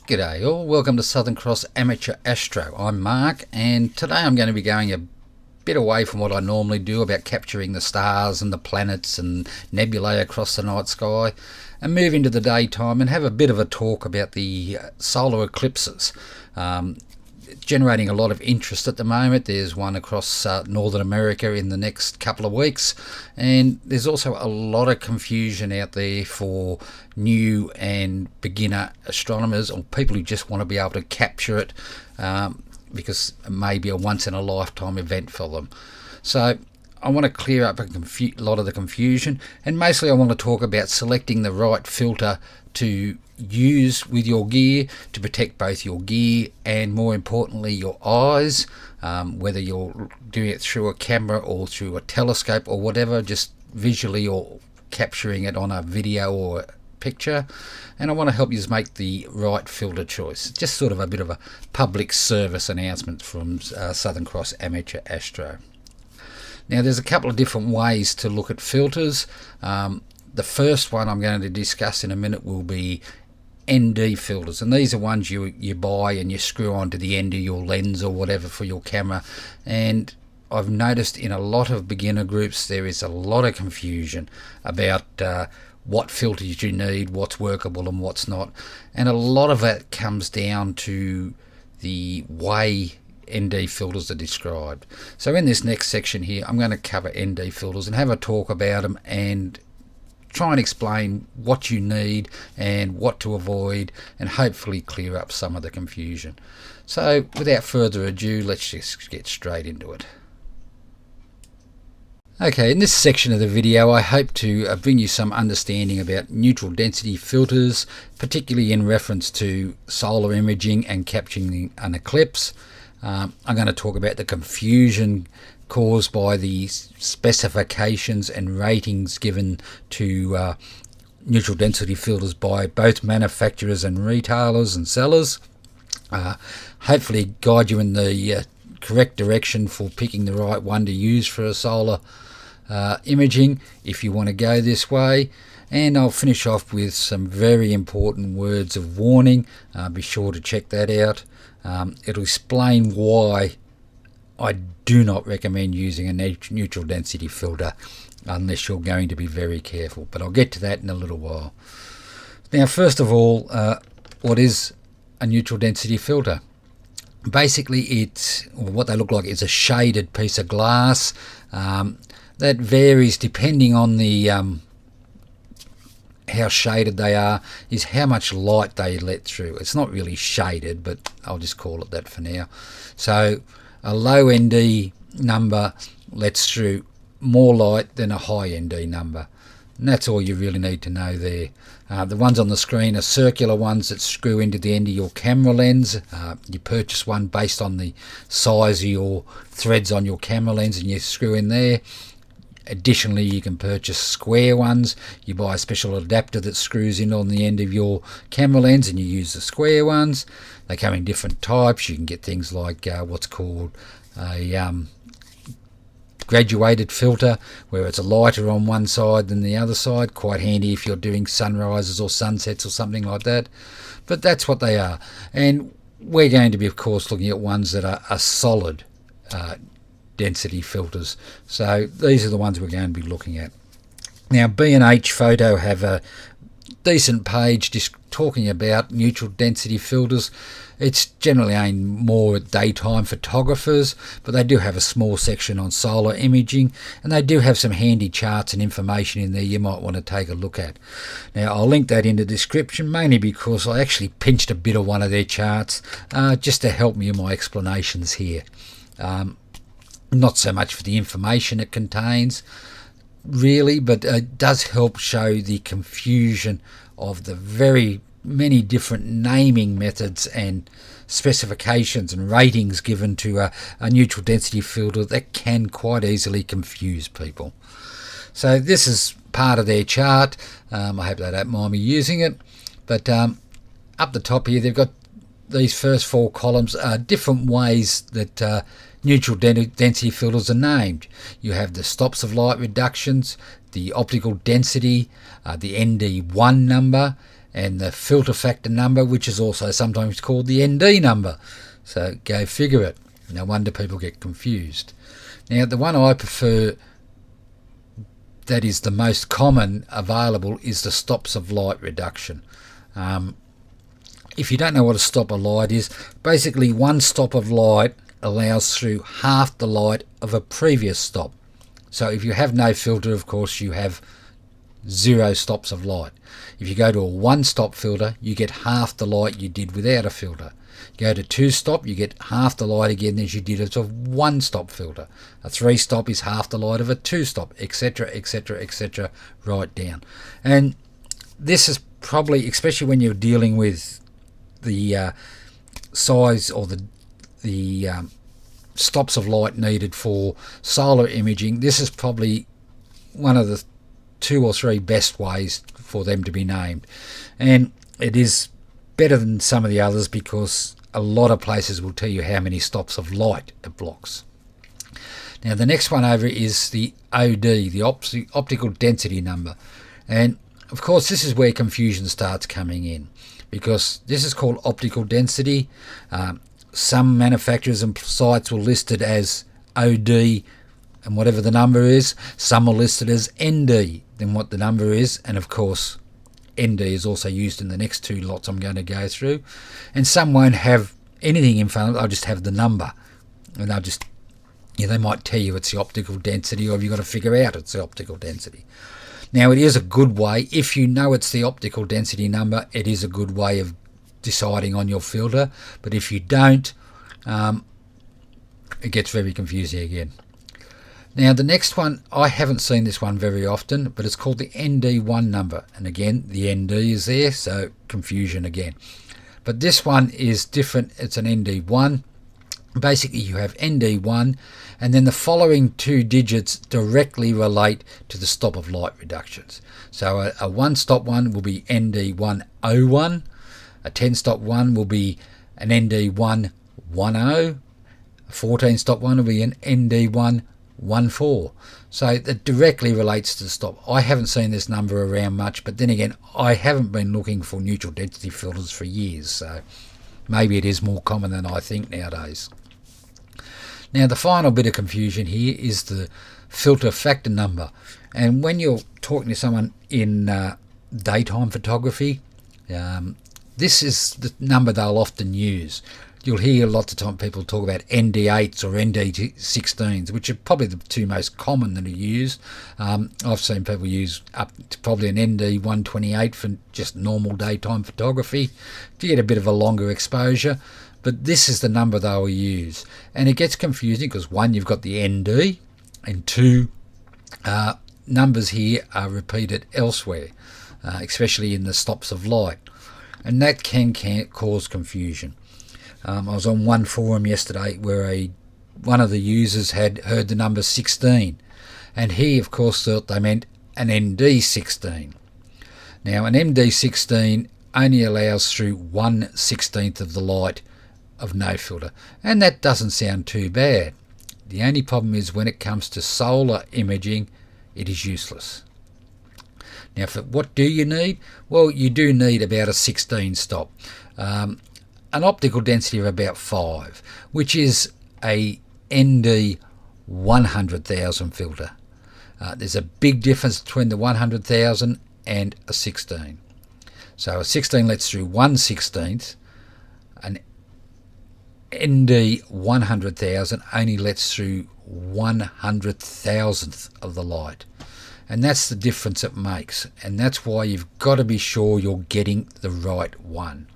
G'day all, welcome to Southern Cross Amateur Astro. I'm Mark, and today I'm going to be going a bit away from what I normally do about capturing the stars and the planets and nebulae across the night sky, and move into the daytime and have a bit of a talk about the solar eclipses. Generating a lot of interest at the moment. There's one across Northern America in the next couple of weeks, and there's also a lot of confusion out there for new and beginner astronomers or people who just want to be able to capture it because it may be a once in a lifetime event for them. So I want to clear up a lot of the confusion, and mostly I want to talk about selecting the right filter to use with your gear to protect both your gear and, more importantly, your eyes, whether you're doing it through a camera or through a telescope or whatever, just visually or capturing it on a video or a picture. And I want to help you make the right filter choice. Just sort of a bit of a public service announcement from Southern Cross Amateur Astro. Now, there's a couple of different ways to look at filters. The first one I'm going to discuss in a minute will be ND filters, and these are ones you buy and you screw onto the end of your lens or whatever for your camera. And I've noticed in a lot of beginner groups there is a lot of confusion about what filters you need, what's workable and what's not, and a lot of it comes down to the way ND filters are described. So in this next section here I'm going to cover ND filters and have a talk about them and try and explain what you need and what to avoid, and hopefully clear up some of the confusion. So without further ado, let's just get straight into it. Okay, in this section of the video I hope to bring you some understanding about neutral density filters, particularly in reference to solar imaging and capturing an eclipse. I'm going to talk about the confusion caused by the specifications and ratings given to neutral density filters by both manufacturers and retailers and sellers. Hopefully guide you in the correct direction for picking the right one to use for a solar imaging if you want to go this way. And I'll finish off with some very important words of warning. Be sure to check that out. It'll explain why I do not recommend using a neutral density filter unless you're going to be very careful, but I'll get to that in a little while. Now, first of all, what is a neutral density filter? Basically, what they look like is a shaded piece of glass that varies depending on the how shaded they are, is how much light they let through. It's not really shaded, but I'll just call it that for now. So a low ND number lets through more light than a high ND number, and that's all you really need to know there. The ones on the screen are circular ones that screw into the end of your camera lens. You purchase one based on the size of your threads on your camera lens and you screw in there. Additionally, you can purchase square ones. You buy a special adapter that screws in on the end of your camera lens and you use the square ones. They come in different types. You can get things like what's called a graduated filter, where it's a lighter on one side than the other side. Quite handy if you're doing sunrises or sunsets or something like that. But that's what they are. And we're going to be, of course, looking at ones that are solid density filters. So these are the ones we're going to be looking at. Now, B&H Photo have a decent page just talking about neutral density filters. It's generally aimed more at daytime photographers, but they do have a small section on solar imaging, and they do have some handy charts and information in there you might want to take a look at. Now, I'll link that in the description, mainly because I actually pinched a bit of one of their charts just to help me in my explanations here. Not so much for the information it contains, really, but it does help show the confusion of the very many different naming methods and specifications and ratings given to a neutral density filter that can quite easily confuse people. So this is part of their chart. I hope they don't mind me using it, but up the top here they've got these first four columns are different ways that neutral density filters are named. You have the stops of light reductions, the optical density, the ND1 number, and the filter factor number, which is also sometimes called the ND number. So go figure it. No wonder people get confused. Now, the one I prefer that is the most common available is the stops of light reduction. If you don't know what a stop of light is, basically one stop of light allows through half the light of a previous stop. So if you have no filter, of course, you have 0 stops of light. If you go to a 1-stop filter, you get half the light you did without a filter. Go to 2-stop, you get half the light again as you did as a 1-stop filter. A 3-stop is half the light of a 2-stop, etc., etc., etc., right down. And this is probably, especially when you're dealing with the size or the stops of light needed for solar imaging, this is probably one of the 2 or 3 best ways for them to be named. And it is better than some of the others because a lot of places will tell you how many stops of light it blocks. Now the next one over is the OD, the optical density number. And of course this is where confusion starts coming in, because this is called optical density. Some manufacturers and sites will list it as OD and whatever the number is. Some will list it as ND, then what the number is, and of course ND is also used in the next 2 lots I'm going to go through. And some won't have anything in front of it, they'll just have the number, and they'll just, they might tell you it's the optical density, or you've got to figure out it's the optical density. Now it is a good way, if you know it's the optical density number, it is a good way of deciding on your filter. But if you don't, it gets very confusing again. Now the next one, I haven't seen this one very often, but it's called the ND1 number, and again the ND is there, so confusion again. But this one is different. It's an ND1. Basically you have ND1, and then the following 2 digits directly relate to the stop of light reductions. So a 1-stop one will be ND101, a 10-stop one will be an ND110, a 14-stop one will be an ND114. So it directly relates to the stop. I haven't seen this number around much, but then again, I haven't been looking for neutral density filters for years, so maybe it is more common than I think nowadays. Now the final bit of confusion here is the filter factor number. And when you're talking to someone in daytime photography, this is the number they'll often use. You'll hear lots of time people talk about ND8s or ND16s, which are probably the 2 most common that are used. I've seen people use up to probably an ND128 for just normal daytime photography to get a bit of a longer exposure. But this is the number they'll use. And it gets confusing because 1, you've got the ND, and 2, numbers here are repeated elsewhere, especially in the stops of light. And that can cause confusion. I was on one forum yesterday where one of the users had heard the number 16, and he of course thought they meant an ND16. Now an ND16 only allows through 1/16 of the light of no filter, and that doesn't sound too bad. The only problem is when it comes to solar imaging, it is useless. Now what do you need? Well, you do need about a 16 stop. An optical density of about 5, which is a ND 100,000 filter. There's a big difference between the 100,000 and a 16. So a 16 lets through 1/16. An ND 100,000 only lets through 100,000th of the light. And that's the difference it makes. And that's why you've got to be sure you're getting the right one.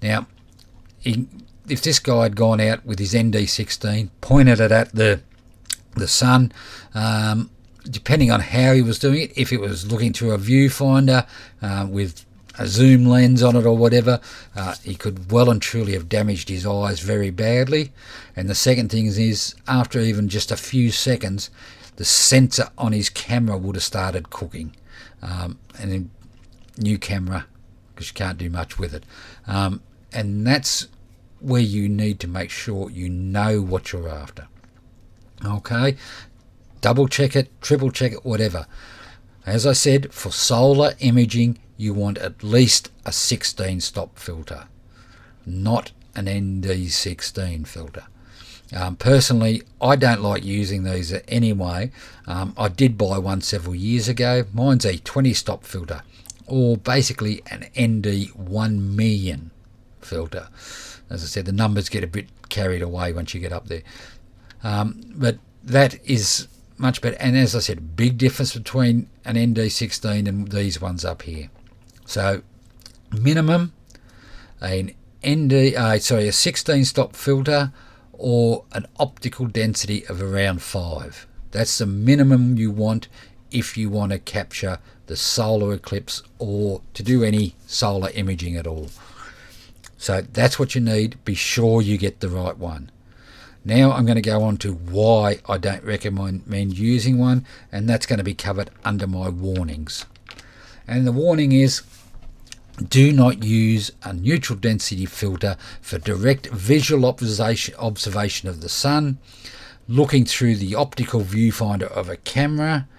Now, if this guy had gone out with his ND16, pointed it at the sun, depending on how he was doing it, if it was looking through a viewfinder with a zoom lens on it or whatever, he could well and truly have damaged his eyes very badly. And the second thing is after even just a few seconds, the sensor on his camera would have started cooking. And a new camera, because you can't do much with it. And that's where you need to make sure you know what you're after. Okay, double check it, triple check it, whatever. As I said, for solar imaging, you want at least a 16 stop filter, not an ND16 filter. Personally, I don't like using these anyway. I did buy one several years ago. Mine's a 20 stop filter, or basically an ND 1 million filter. As I said, the numbers get a bit carried away once you get up there. But that is much better. And as I said, big difference between an ND16 and these ones up here. So minimum a 16 stop filter or an optical density of around 5. That's the minimum you want if you want to capture the solar eclipse or to do any solar imaging at all. So that's what you need. Be sure you get the right one. Now I'm going to go on to why I don't recommend using one, and that's going to be covered under my warnings. And the warning is, do not use a neutral density filter for direct visual observation of the sun, looking through the optical viewfinder of a camera,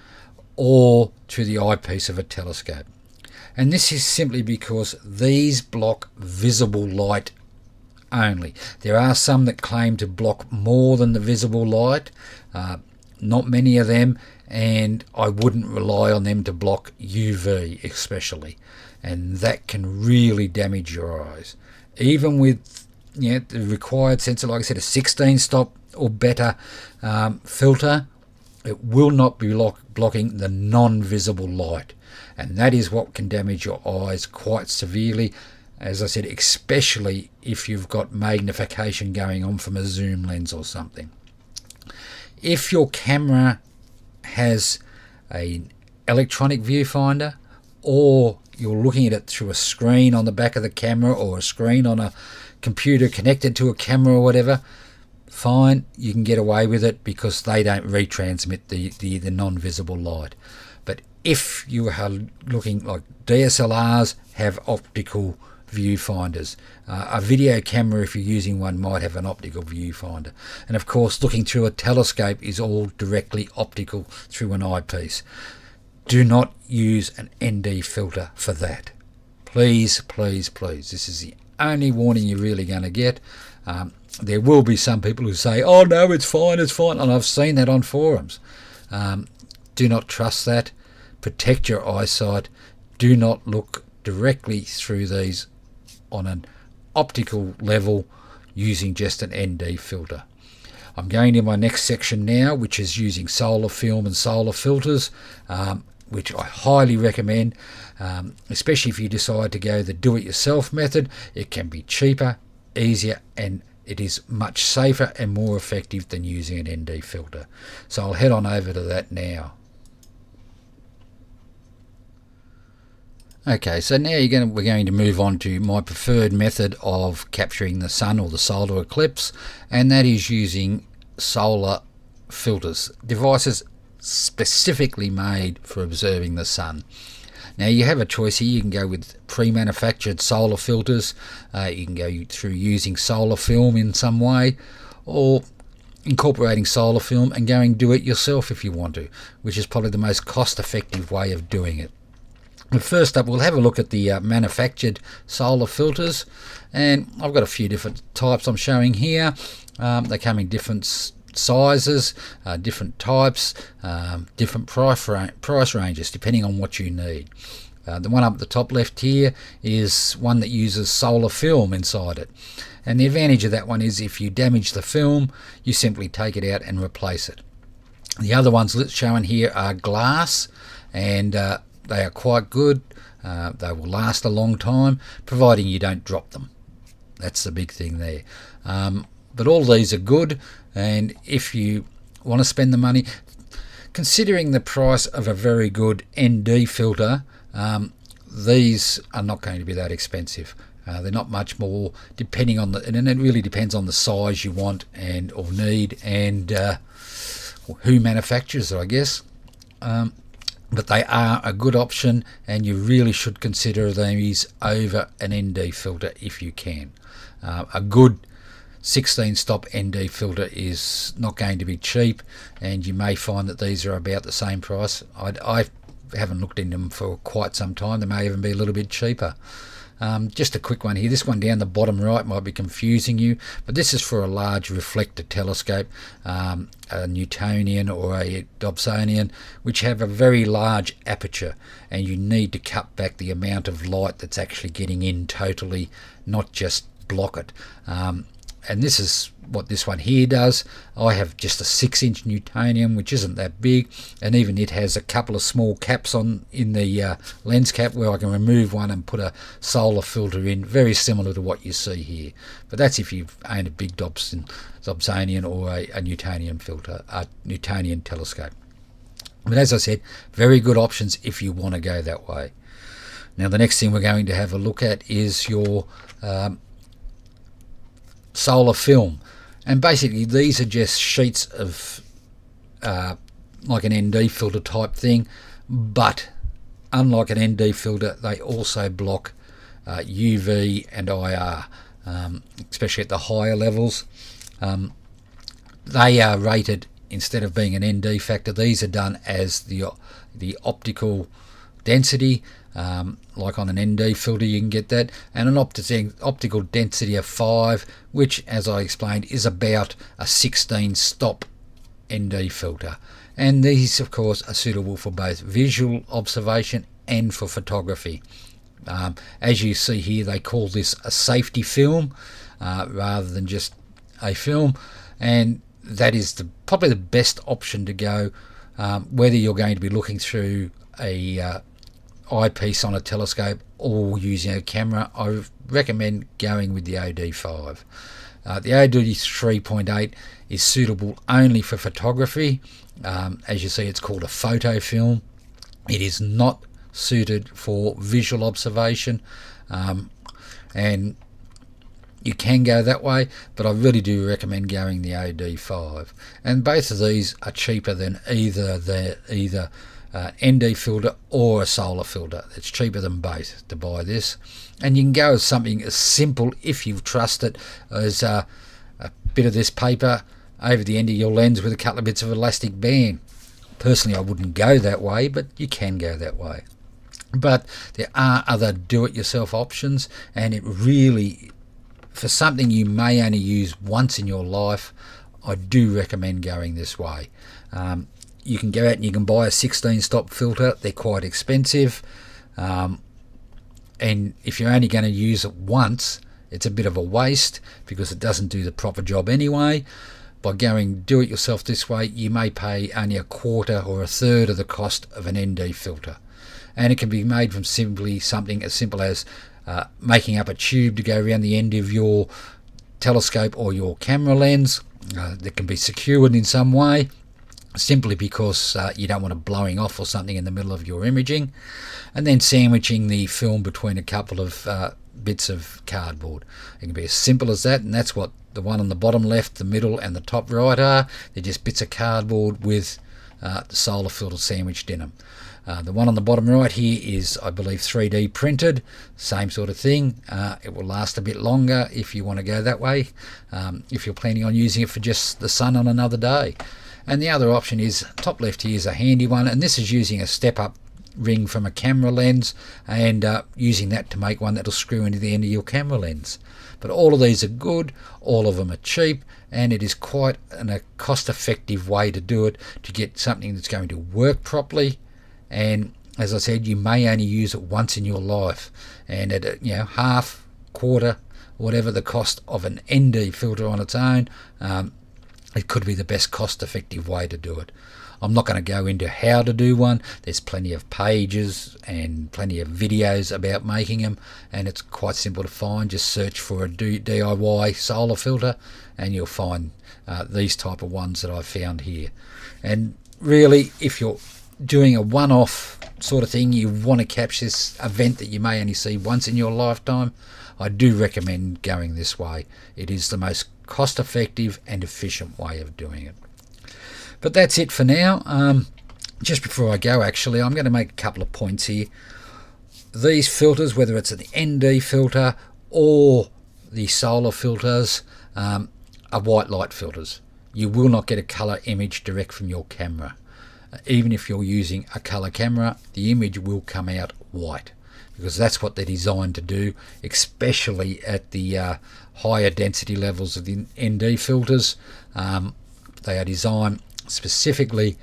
or through the eyepiece of a telescope. And this is simply because these block visible light only. There are some that claim to block more than the visible light, not many of them, and I wouldn't rely on them to block UV especially, and that can really damage your eyes. Even with the required sensor, like I said, a 16 stop or better filter, it will not be blocking the non-visible light, and that is what can damage your eyes quite severely. As I said, especially if you've got magnification going on from a zoom lens or something. If your camera has an electronic viewfinder, or you're looking at it through a screen on the back of the camera, or a screen on a computer connected to a camera or whatever, fine, you can get away with it because they don't retransmit the non-visible light. But if you are looking, like DSLRs have optical viewfinders, a video camera, if you're using one, might have an optical viewfinder, and of course looking through a telescope is all directly optical through an eyepiece. Do not use an ND filter for that. Please, please, please. This is the only warning you're really going to get. There will be some people who say, oh no, it's fine, and I've seen that on forums. Do not trust that. Protect your eyesight. Do not look directly through these on an optical level using just an ND filter. I'm going to my next section now, which is using solar film and solar filters, which I highly recommend, especially if you decide to go the do-it-yourself method. It can be cheaper, easier, and it is much safer and more effective than using an ND filter. So I'll head on over to that now. Okay, so now we're going to move on to my preferred method of capturing the sun or the solar eclipse, and that is using solar filters, devices specifically made for observing the sun. Now you have a choice here. You can go with pre-manufactured solar filters, you can go through using solar film in some way, or incorporating solar film and going do it yourself if you want to, which is probably the most cost-effective way of doing it. But first up, we'll have a look at the manufactured solar filters, and I've got a few different types I'm showing here. They come in different sizes, different types, different price ranges depending on what you need. The one up at the top left here is one that uses solar film inside it, and the advantage of that one is if you damage the film, you simply take it out and replace it. The other ones shown here are glass, and they are quite good. They will last a long time, providing you don't drop them. That's the big thing there. But all these are good, and if you want to spend the money, considering the price of a very good ND filter, these are not going to be that expensive. They're not much more, depending on and it really depends on the size you want or need, and who manufactures it, I guess. But they are a good option, and you really should consider these over an ND filter if you can. A good 16 stop ND filter is not going to be cheap, and you may find that these are about the same price. I haven't looked into them for quite some time. They may even be a little bit cheaper. Just a quick one here. This one down the bottom right might be confusing you, but this is for a large reflector telescope, a Newtonian or a Dobsonian, which have a very large aperture, and you need to cut back the amount of light that's actually getting in totally, not just block it. And this is what this one here does. I have just a 6-inch Newtonian, which isn't that big, and even it has a couple of small caps on in the lens cap where I can remove one and put a solar filter in, very similar to what you see here. But that's if you own a big Dobsonian or a Newtonian filter, a Newtonian telescope. But as I said, very good options if you want to go that way. Now the next thing we're going to have a look at is your solar film, and basically these are just sheets of like an ND filter type thing, but unlike an ND filter they also block UV and IR, especially at the higher levels. They are rated, instead of being an ND factor, these are done as the optical density. Like on an ND filter you can get that, and an optical density of 5, which, as I explained, is about a 16 stop ND filter. And these of course are suitable for both visual observation and for photography. As you see here, they call this a safety film rather than just a film, and that is probably the best option to go, whether you're going to be looking through a eyepiece on a telescope or using a camera. I recommend going with the OD5. The OD 3.8 is suitable only for photography. As you see, it's called a photo film. It is not suited for visual observation, and you can go that way, but I really do recommend going the OD5. And both of these are cheaper than either ND filter or a solar filter. It's cheaper than both to buy this, and you can go with something as simple, if you trust it, as a bit of this paper over the end of your lens with a couple of bits of elastic band. Personally I wouldn't go that way, but you can go that way. But there are other do-it-yourself options, and it really, for something you may only use once in your life, I do recommend going this way. You can go out and you can buy a 16 stop filter. They're quite expensive, and if you're only going to use it once, it's a bit of a waste because it doesn't do the proper job anyway. By going do it yourself this way, you may pay only a quarter or a third of the cost of an ND filter, and it can be made from simply something as simple as making up a tube to go around the end of your telescope or your camera lens that can be secured in some way, simply because you don't want it blowing off or something in the middle of your imaging, and then sandwiching the film between a couple of bits of cardboard. It can be as simple as that, and that's what the one on the bottom left, the middle and the top right are. They're just bits of cardboard with the solar filter sandwiched in them. The one on the bottom right here is, I believe, 3D printed, same sort of thing. It will last a bit longer if you want to go that way, if you're planning on using it for just the sun on another day. And the other option is, top left here is a handy one, and this is using a step-up ring from a camera lens and using that to make one that'll screw into the end of your camera lens. But all of these are good, all of them are cheap, and it is quite a cost-effective way to do it, to get something that's going to work properly. And as I said, you may only use it once in your life, and at half, quarter, whatever the cost of an ND filter on its own, it could be the best cost-effective way to do it. I'm not going to go into how to do one. There's plenty of pages and plenty of videos about making them, and it's quite simple to find. Just search for a DIY solar filter and you'll find these type of ones that I've found here. And really, if you're doing a one-off sort of thing, you want to capture this event that you may only see once in your lifetime, I do recommend going this way. It is the most cost-effective and efficient way of doing it. But that's it for now. Just before I go, actually, I'm going to make a couple of points here. These filters, whether it's an ND filter or the solar filters, are white light filters. You will not get a colour image direct from your camera. even if you're using a colour camera, the image will come out white, because that's what they're designed to do, especially at the higher density levels of the ND filters. They are designed specifically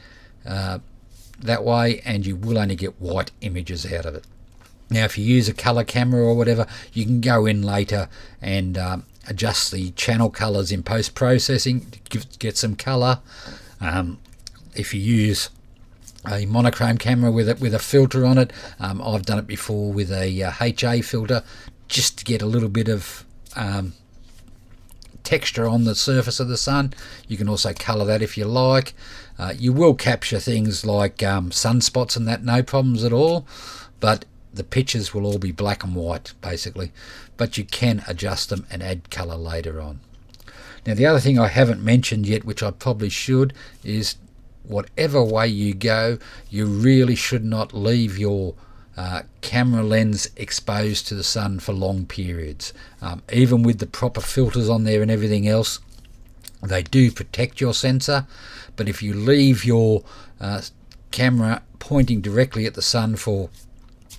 that way, and you will only get white images out of it. Now, if you use a colour camera or whatever, you can go in later and adjust the channel colours in post-processing to get some colour. If you use a monochrome camera with a filter on it, I've done it before with a HA filter, just to get a little bit of texture on the surface of the sun. You can also colour that if you like. You will capture things like sunspots and that, no problems at all, but the pictures will all be black and white basically, but you can adjust them and add colour later on. Now, the other thing I haven't mentioned yet, which I probably should, is whatever way you go, you really should not leave your camera lens exposed to the sun for long periods. Even with the proper filters on there and everything else, they do protect your sensor, but if you leave your camera pointing directly at the sun for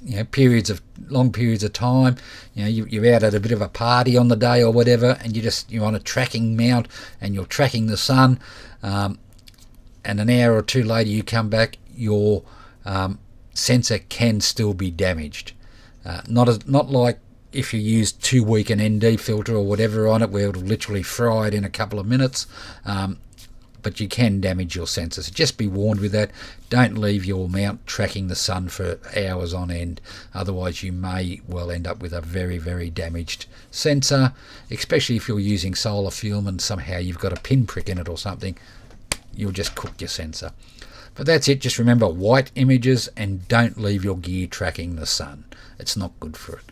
long periods of time, you're out at a bit of a party on the day or whatever, and you're on a tracking mount and you're tracking the sun, and an hour or two later you come back, your sensor can still be damaged. Not like if you use too weak an ND filter or whatever on it, where it'll literally fry it in a couple of minutes, but you can damage your sensor, so just be warned with that. Don't leave your mount tracking the sun for hours on end, otherwise you may well end up with a very, very damaged sensor, especially if you're using solar film and somehow you've got a pinprick in it or something. You'll just cook your sensor. But that's it. Just remember, white images, and don't leave your gear tracking the sun. It's not good for it.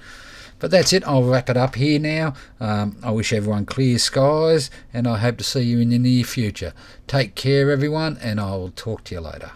But that's it. I'll wrap it up here now. I wish everyone clear skies, and I hope to see you in the near future. Take care, everyone, and I'll talk to you later.